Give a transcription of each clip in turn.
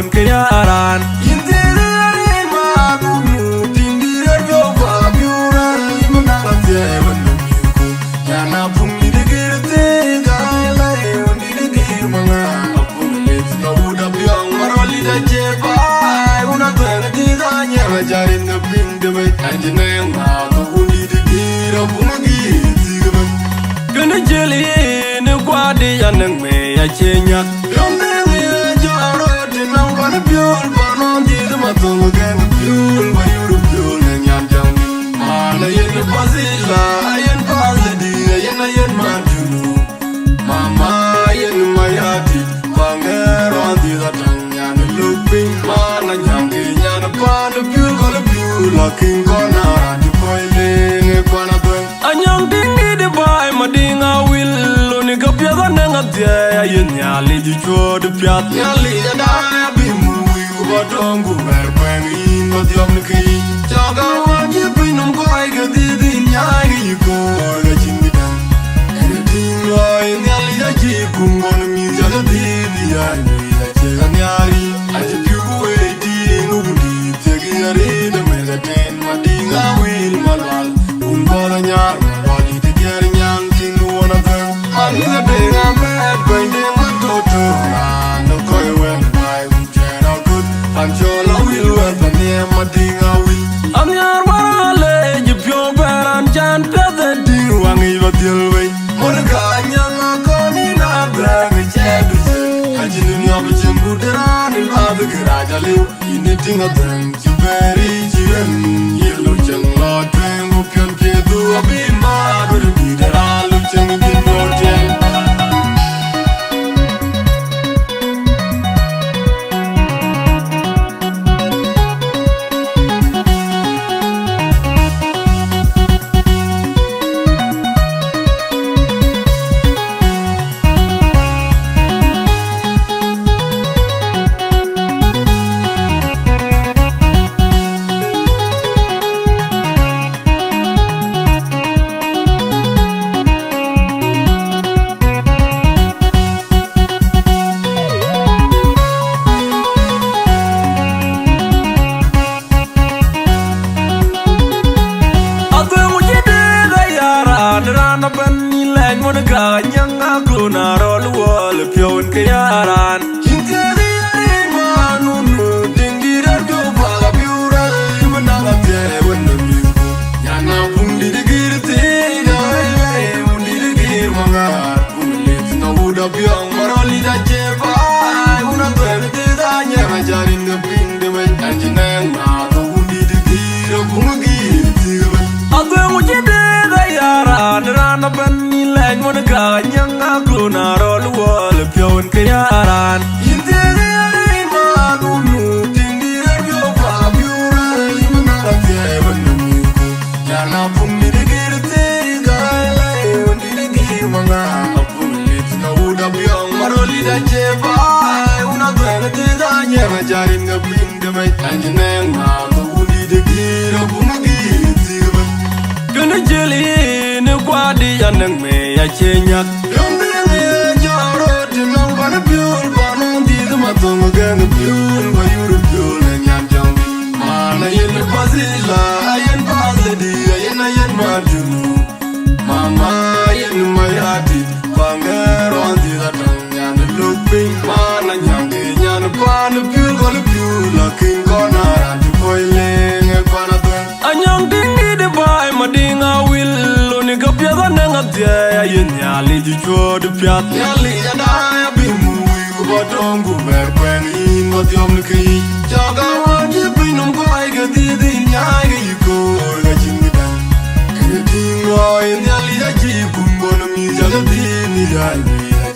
pion kaya Raan. Interior manumu tinggi yo fabura imanang tewan numiku. Yana pumi degirte galai undi degir manga. Apun let na uda biang maroli da jeba. Una tueng tidanya ngajarin ngeping demi anjing ma undi degir apun gitu kan. Kena jeli ne kwadi yanang me ya cenyak. Piou, panon di tempat tolong piou, bayur piou nenyan jang. Mana yen pasila, yen pasidi, yen manjulu. Mama yen mayati, pangeran di datang nyan luping. Mana nyangki nyan pan piou kalau piou, laking kona di poiling kona tueng. Anyang tinggi di bay madinga will, loni kepiatan dengan dia yen nyali di chod piat nyali ada. Badongu berpengin matiam nekei jaga wajib minum koi kedidi nyai ko gajindang keding lain nyali aji kungon mi jaga didi nyai jaga nyari aji piu edi ngundi tegi nyari demela ten madinga wil malal umbala nyar wali tegi nyang tingu wana ter anga denga med bendeng matoto no koi wen PANCHOL will work for me, my ding I will. I'm your marale, you pure bear and chant the ding, one even deal way. Monica, young Connie, not black, a chat. I didn't know what you put it on in other garage. I live in the thing of them, you very yellow young lord, train who can get to a be mad with a beat that I look young in your jail. Yang aku narol wal pion kaya Raan. Interior manunu tinggi radio baga piura imanang tewan numiku. Yana pundi degir tega pundi degir mangar pulit na uda biang maroli da jeba. Una tueng tidanya ngajarin ngeping demi anjing ma pundi degir pungi tiga. Aku yang uji dega Raan Raan ban Monica, young aku narol wal pion kaya Raan. Interior manunu tinggi radio fabura imanang tewan numiku. Yana pumi degir tega undi degir manga. Pulit na uda biang maroli da jeba. Una tueng tidanya ngajarin ngeping demi anjing ma undi degir pungi tiga. Kena jeli ne kwadi yanang me ya cenyak. Yang dengi jaro dinang pada piul panon di tempat tolong piul bayur piul nenyan jang. Mana yen pasila, yen pasidi, yen manjulu. Mama yen mayati, pangeran di datang nyan luping. Mana nyangke nyan pan piul kalau piul laking kona di poiling kona tueng. Anyang tinggi di bay madinga will. Kepiatan dengan dia yen nyali di chod piat nyali ada bimu ku badongu berpengin matiam nekei jaga wajib minum koi kedidi nyai ko gajindang keding lain nyali aji kungon mi jaga dini nyai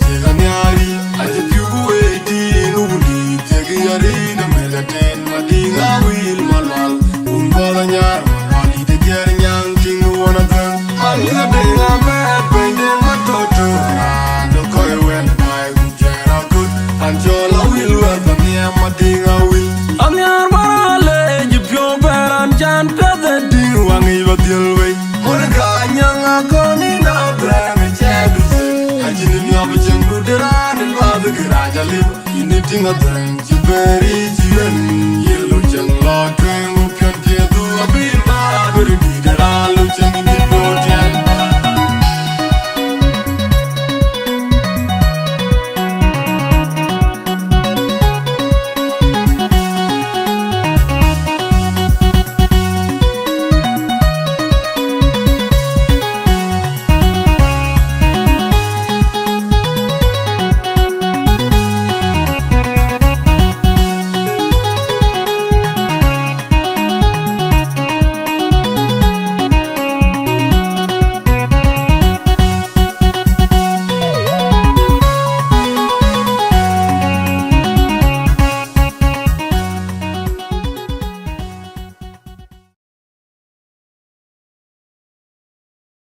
jaga nyari aji piu edi ngundi tegi nyari namela ten madinga wil malal umbala nyar wali de ger nyang tingu wana tang. Anga denga med bendeng matoto no koi wen mai ujera good PANCHOL will work for me madinga will. I'm your marale, you pure bear and chant the ding wangi badil way. Monica young Connie now black a chat. I didn't know what you put it on in the garage. I live in the thing of them. very jian yellow jang log